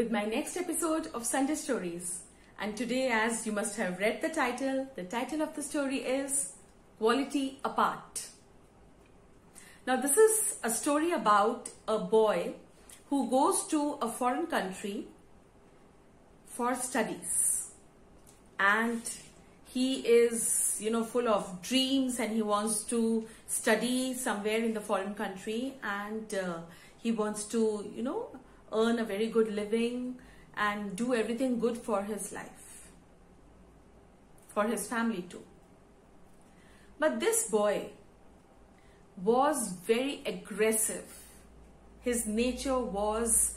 with my next episode of Sunday Stories. And today, as you must have read the title of the story is Quality Apart. Now, this is a story about a boy who goes to a foreign country for studies. And he is, full of dreams, and he wants to study somewhere in the foreign country, and he wants to, earn a very good living and do everything good for his life, for his family too. But this boy was very aggressive. His nature was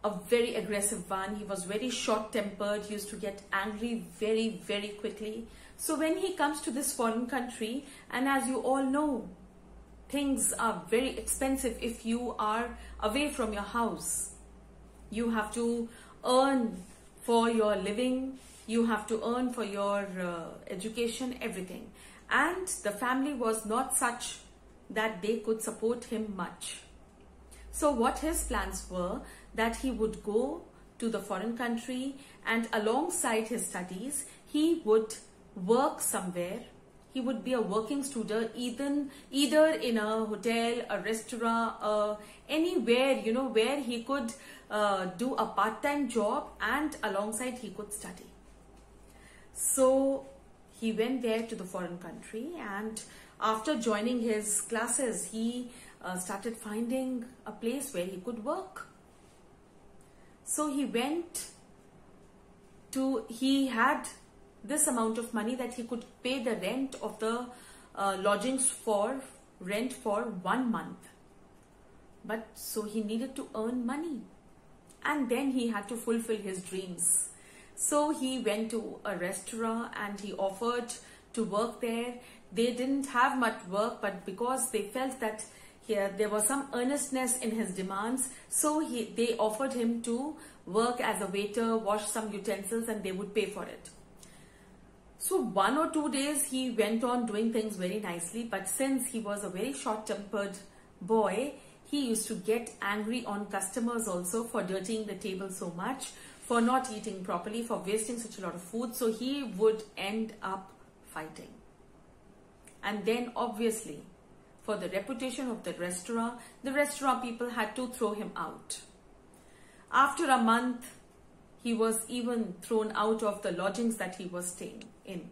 a very aggressive one. He was very short-tempered. He used to get angry very, very quickly. So when he comes to this foreign country, and as you all know, things are very expensive if you are away from your house. You have to earn for your living. You have to earn for your education, everything. And the family was not such that they could support him much. So what his plans were, that he would go to the foreign country, and alongside his studies, he would work somewhere. He would be a working student, either in a hotel, a restaurant, anywhere, where he could do a part-time job, and alongside he could study. So he went there to the foreign country, and after joining his classes, he started finding a place where he could work. So he had this amount of money that he could pay the rent of the lodgings for 1 month. But so he needed to earn money, and then he had to fulfill his dreams. So he went to a restaurant and he offered to work there. They didn't have much work, but because they felt that there was some earnestness in his demands, so they offered him to work as a waiter, wash some utensils, and they would pay for it. So 1 or 2 days he went on doing things very nicely, but since he was a very short-tempered boy, he used to get angry on customers also for dirtying the table so much, for not eating properly, for wasting such a lot of food. So he would end up fighting. And then obviously, for the reputation of the restaurant people had to throw him out. After a month, he was even thrown out of the lodgings that he was staying in.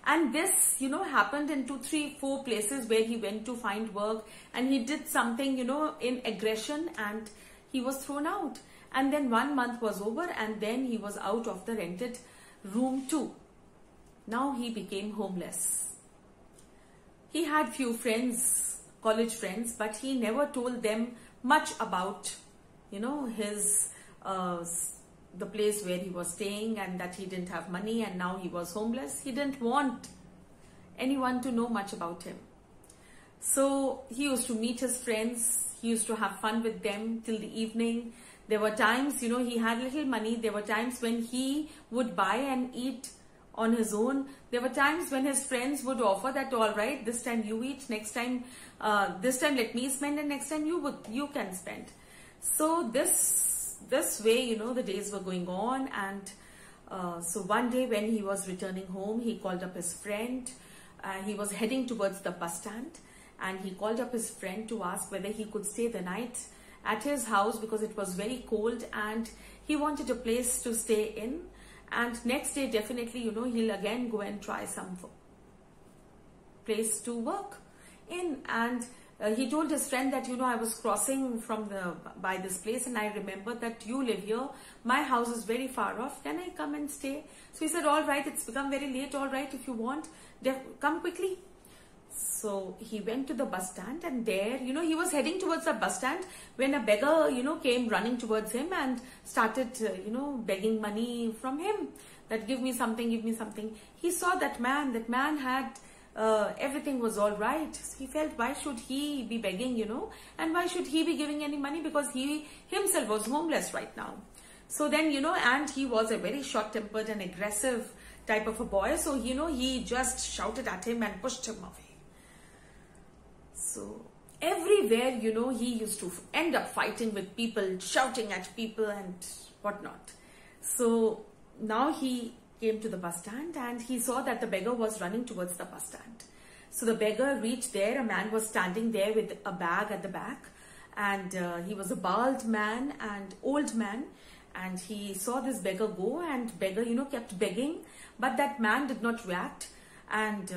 And this, happened in 2, 3, 4 places where he went to find work, and he did something, in aggression, and he was thrown out. And then 1 month was over, and then he was out of the rented room too. Now he became homeless. He had few friends, college friends, but he never told them much about, his the place where he was staying, and that he didn't have money, and now he was homeless. He didn't want anyone to know much about him. So he used to meet his friends. He used to have fun with them till the evening. There were times, he had little money. There were times when he would buy and eat on his own. There were times when his friends would offer that, all right, this time you eat, next time, this time let me spend, and next time you can spend. So this way, the days were going on, and so one day when he was returning home, he called up his friend. He was heading towards the bus stand, and he called up his friend to ask whether he could stay the night at his house, because it was very cold and he wanted a place to stay in. And next day, definitely, he'll again go and try some place to work in. And he told his friend that, I was crossing by this place, and I remember that you live here. My house is very far off. Can I come and stay? So he said, all right, it's become very late. All right, if you want, come quickly. So he went to the bus stand, and there, he was heading towards the bus stand when a beggar, came running towards him and started, begging money from him, that give me something, give me something. He saw that man had, everything was all right. He felt, why should he be begging, and why should he be giving any money, because he himself was homeless right now. So then, and he was a very short-tempered and aggressive type of a boy. So, he just shouted at him and pushed him away. So everywhere, he used to end up fighting with people, shouting at people and whatnot. So now he came to the bus stand and he saw that the beggar was running towards the bus stand. So the beggar reached there. A man was standing there with a bag at the back, and he was a bald man and old man, and he saw this beggar go, and beggar, kept begging, but that man did not react, and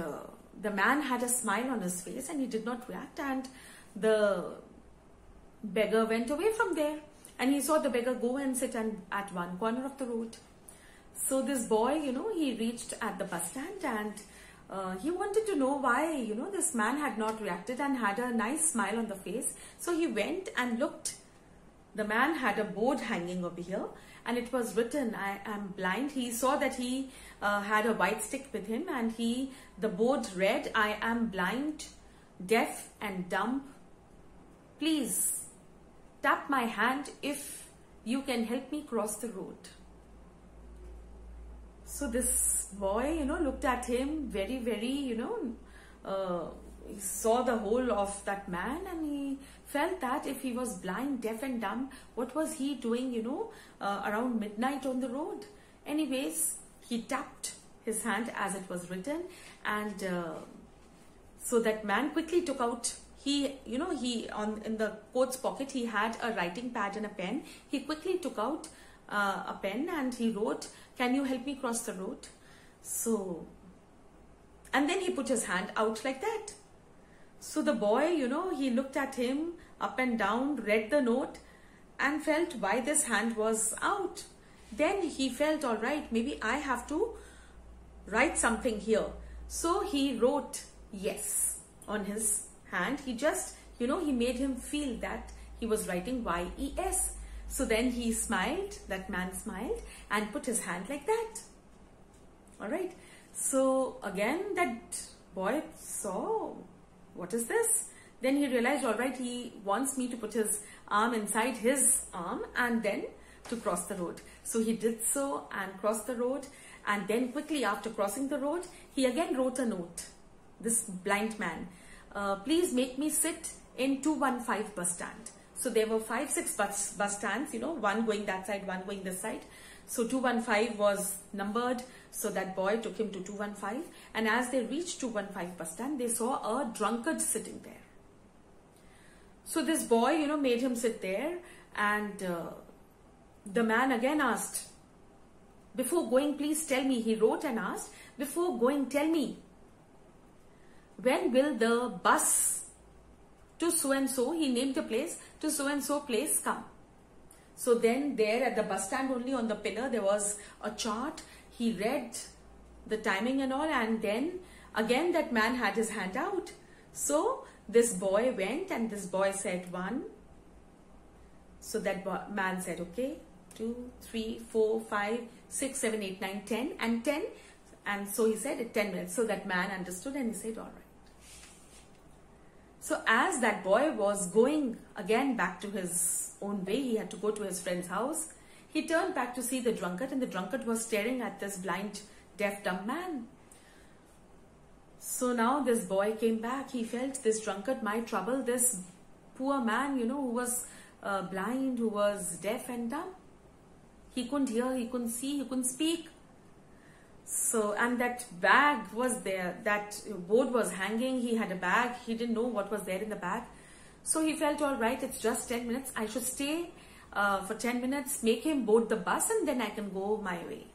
the man had a smile on his face and he did not react, and the beggar went away from there, and he saw the beggar go and sit at one corner of the road. So this boy, he reached at the bus stand, and he wanted to know why, this man had not reacted and had a nice smile on the face. So he went and looked. The man had a board hanging over here, and it was written, "I am blind." He saw that he had a white stick with him, and the board read, "I am blind, deaf and dumb. Please tap my hand if you can help me cross the road." So this boy, looked at him very, very, he saw the whole of that man, and he felt that if he was blind, deaf and dumb, what was he doing, around midnight on the road? Anyways, he tapped his hand as it was written, and so that man quickly took out, in the coat's pocket, he had a writing pad and a pen. He quickly took out a pen and he wrote, "Can you help me cross the road?" So, and then he put his hand out like that. So the boy, he looked at him up and down, read the note and felt why this hand was out. Then he felt, all right, maybe I have to write something here. So he wrote yes on his hand. He just, he made him feel that he was writing YES. So then he smiled, that man smiled and put his hand like that. All right. So again, that boy saw, what is this? Then he realized, all right, he wants me to put his arm inside his arm and then to cross the road. So he did so and crossed the road. And then quickly after crossing the road, he again wrote a note. This blind man, "Please make me sit in 215 bus stand." So there were 5-6 bus stands, one going that side, one going this side. So 215 was numbered. So that boy took him to 215. And as they reached 215 bus stand, they saw a drunkard sitting there. So this boy, made him sit there. And the man again asked, "Before going, please tell me," he wrote and asked, "Before going, tell me, when will the bus to so-and-so," he named the place, "to so-and-so place come?" So then there at the bus stand only on the pillar, there was a chart. He read the timing and all, and then again that man had his hand out. So this boy went and this boy said 1. So that man said, okay, 2, 3, 4, 5, 6, 7, 8, 9, 10 and 10. And so he said 10 minutes. So that man understood and he said, all right. So as that boy was going again back to his own way, he had to go to his friend's house. He turned back to see the drunkard, and the drunkard was staring at this blind, deaf, dumb man. So now this boy came back. He felt this drunkard might trouble this poor man, who was blind, who was deaf and dumb. He couldn't hear, he couldn't see, he couldn't speak. So, and that bag was there, that board was hanging, he had a bag, he didn't know what was there in the bag. So he felt, all right, it's just 10 minutes, I should stay for 10 minutes, make him board the bus and then I can go my way.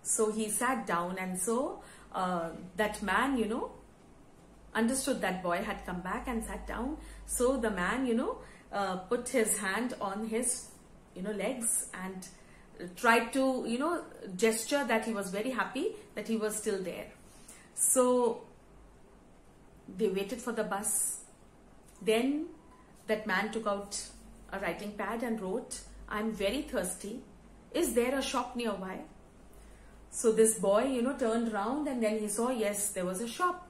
So he sat down, and so that man, understood that boy had come back and sat down. So the man, put his hand on his, legs and tried to, gesture that he was very happy that he was still there. So they waited for the bus. Then that man took out a writing pad and wrote, "I'm very thirsty. Is there a shop nearby?" So this boy, turned around and then he saw, yes, there was a shop.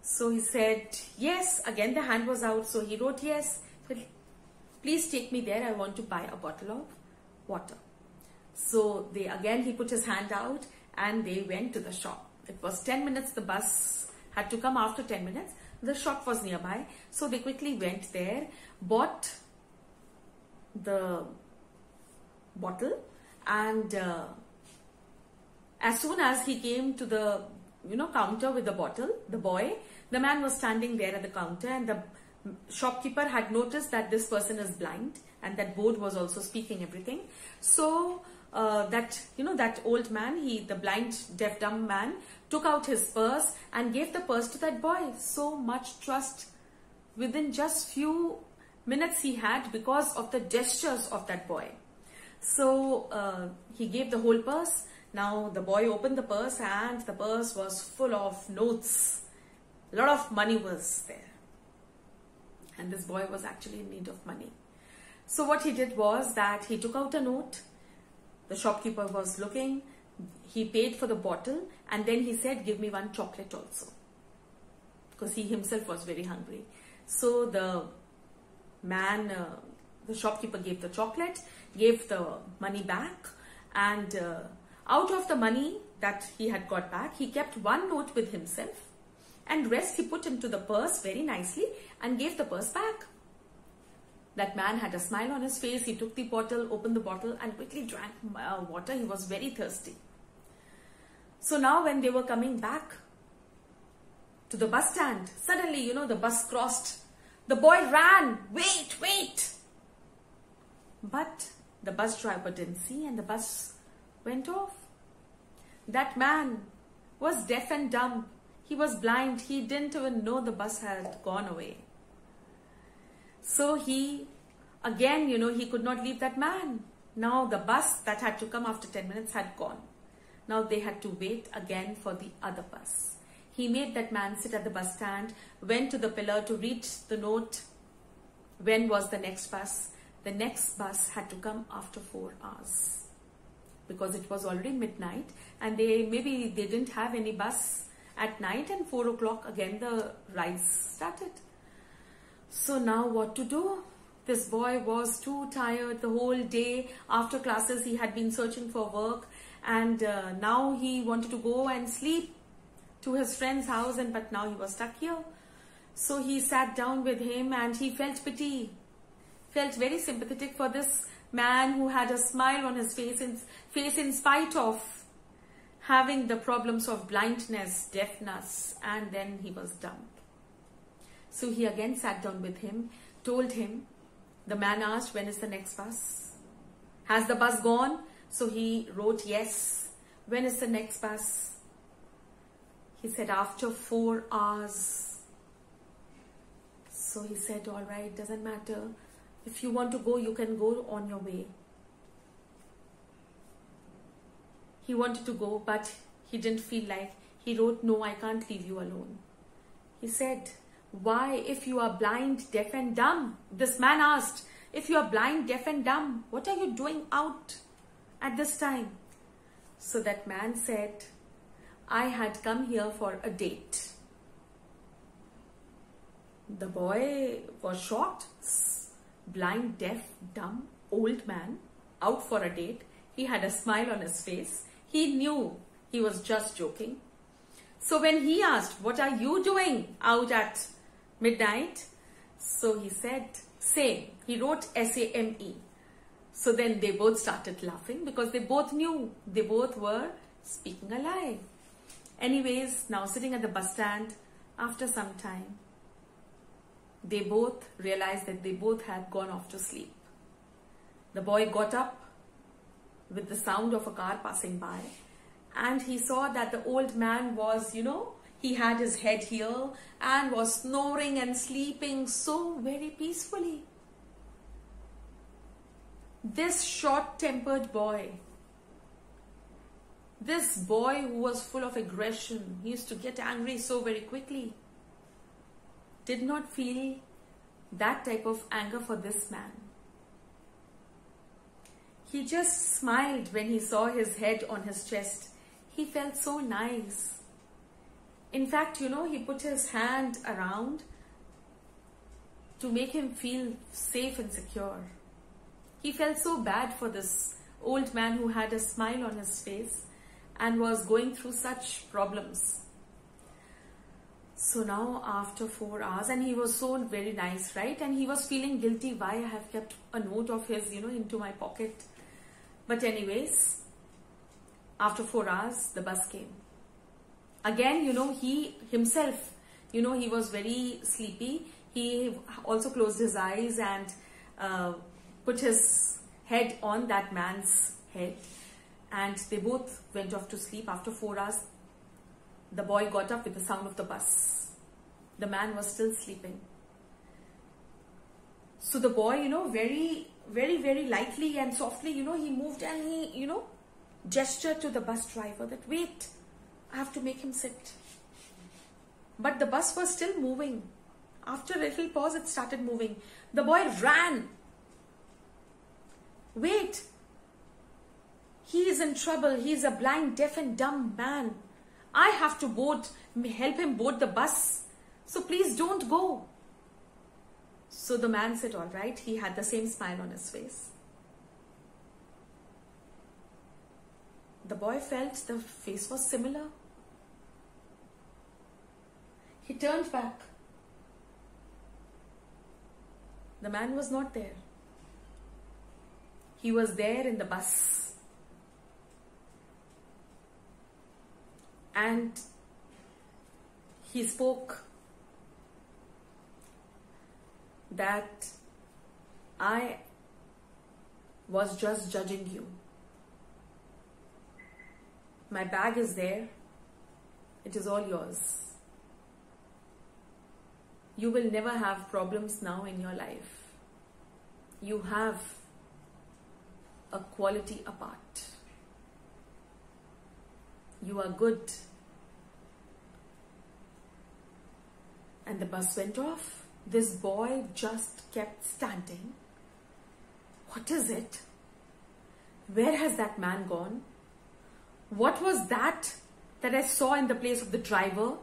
So he said, yes, again the hand was out. So he wrote, yes, please take me there. I want to buy a bottle of water. So he put his hand out and they went to the shop. It was 10 minutes. The bus had to come after 10 minutes. The shop was nearby, so they quickly went there, bought the bottle, and as soon as he came to the counter with the bottle, the man was standing there at the counter, and the shopkeeper had noticed that this person is blind, and that board was also speaking everything. So that old man, the blind deaf dumb man, took out his purse and gave the purse to that boy. So much trust within just few minutes he had because of the gestures of that boy. So he gave the whole purse. Now the boy opened the purse, and the purse was full of notes. A lot of money was there, and this boy was actually in need of money. So what he did was that he took out a note. The shopkeeper was looking. He paid for the bottle, and then he said, "Give me one chocolate also," because he himself was very hungry. So the man, the shopkeeper, gave the chocolate, gave the money back, and out of the money that he had got back, he kept one note with himself, and rest he put into the purse very nicely and gave the purse back. That man had a smile on his face. He took the bottle, opened the bottle, and quickly drank water. He was very thirsty. So now when they were coming back to the bus stand, suddenly, the bus crossed. The boy ran, "Wait, wait!" But the bus driver didn't see, and the bus went off. That man was deaf and dumb. He was blind. He didn't even know the bus had gone away. So he, again, he could not leave that man. Now the bus that had to come after 10 minutes had gone. Now they had to wait again for the other bus. He made that man sit at the bus stand, went to the pillar to read the note. When was the next bus? The next bus had to come after 4 hours, because it was already midnight, and maybe they didn't have any bus at night, and 4 o'clock again the rides started. So now what to do? This boy was too tired the whole day. After classes he had been searching for work, and now he wanted to go and sleep to his friend's house, but now he was stuck here. So he sat down with him, and he felt pity, felt very sympathetic for this man who had a smile on his face in spite of having the problems of blindness, deafness, and then he was dumb. So he again sat down with him, told him. The man asked, "When is the next bus? Has the bus gone?" So he wrote, "Yes." "When is the next bus?" He said, "After 4 hours." So he said, "All right, doesn't matter. If you want to go, you can go on your way." He wanted to go, but he didn't feel like. He wrote, "No, I can't leave you alone." He said, "Why, if you are blind, deaf and dumb?" This man asked, "If you are blind, deaf and dumb, what are you doing out at this time?" So that man said, "I had come here for a date." The boy was shocked. Blind, deaf, dumb, old man, out for a date. He had a smile on his face. He knew he was just joking. So when he asked, "What are you doing out at midnight?" So he said, "Same." He wrote SAME. So then they both started laughing, because they both knew they both were speaking a lie. Anyways, now sitting at the bus stand, after some time, they both realized that they both had gone off to sleep. The boy got up with the sound of a car passing by, and he saw that the old man was, he had his head here and was snoring and sleeping so very peacefully. This short-tempered boy, this boy who was full of aggression, he used to get angry so very quickly, did not feel that type of anger for this man. He just smiled when he saw his head on his chest. He felt so nice. In fact, he put his hand around to make him feel safe and secure. He felt so bad for this old man who had a smile on his face and was going through such problems. So now after 4 hours, and he was so very nice, right? And he was feeling guilty why I have kept a note of his, into my pocket. But anyways, after 4 hours, the bus came. Again, he himself, he was very sleepy. He also closed his eyes and put his head on that man's head. And they both went off to sleep. After 4 hours, the boy got up with the sound of the bus. The man was still sleeping. So the boy, very, very, very lightly and softly, he moved and he, gestured to the bus driver that, wait, I have to make him sit. But the bus was still moving. After a little pause, it started moving. The boy ran. Wait. He is in trouble. He is a blind, deaf and dumb man. I have to help him board the bus. So please don't go. So the man said, all right. He had the same smile on his face. The boy felt the face was similar. He turned back. The man was not there. He was there in the bus. And he spoke that I was just judging you. My bag is there. It is all yours. You will never have problems now in your life. You have a quality apart. You are good. And the bus went off. This boy just kept standing. What is it? Where has that man gone? What was that I saw in the place of the driver?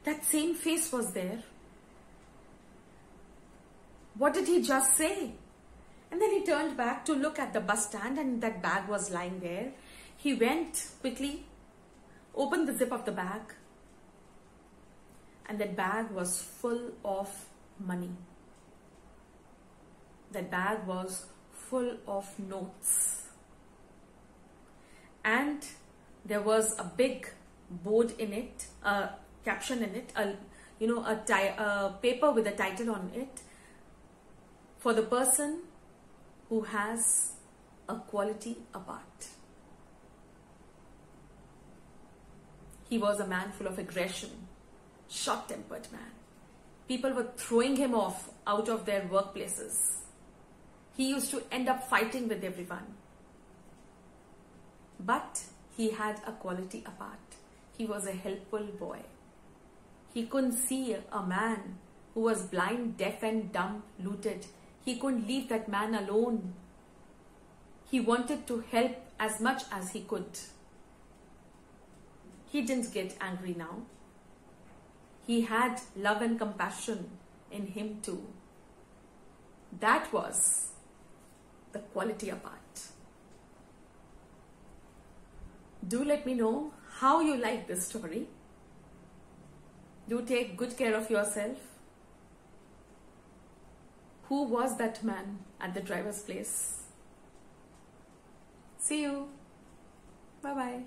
That same face was there. What did he just say? And then he turned back to look at the bus stand and that bag was lying there. He went quickly, opened the zip of the bag, and that bag was full of money. That bag was full of notes. And there was a big board in it, a caption in it, a paper with a title on it, for the person who has a quality apart. He was a man full of aggression, short-tempered man. People were throwing him off out of their workplaces. He used to end up fighting with everyone. But he had a quality apart. He was a helpful boy. He couldn't see a man who was blind, deaf and dumb, looted. He couldn't leave that man alone. He wanted to help as much as he could. He didn't get angry now. He had love and compassion in him too. That was the quality apart. Do let me know how you like this story. Do take good care of yourself. Who was that man at the driver's place? See you. Bye-bye.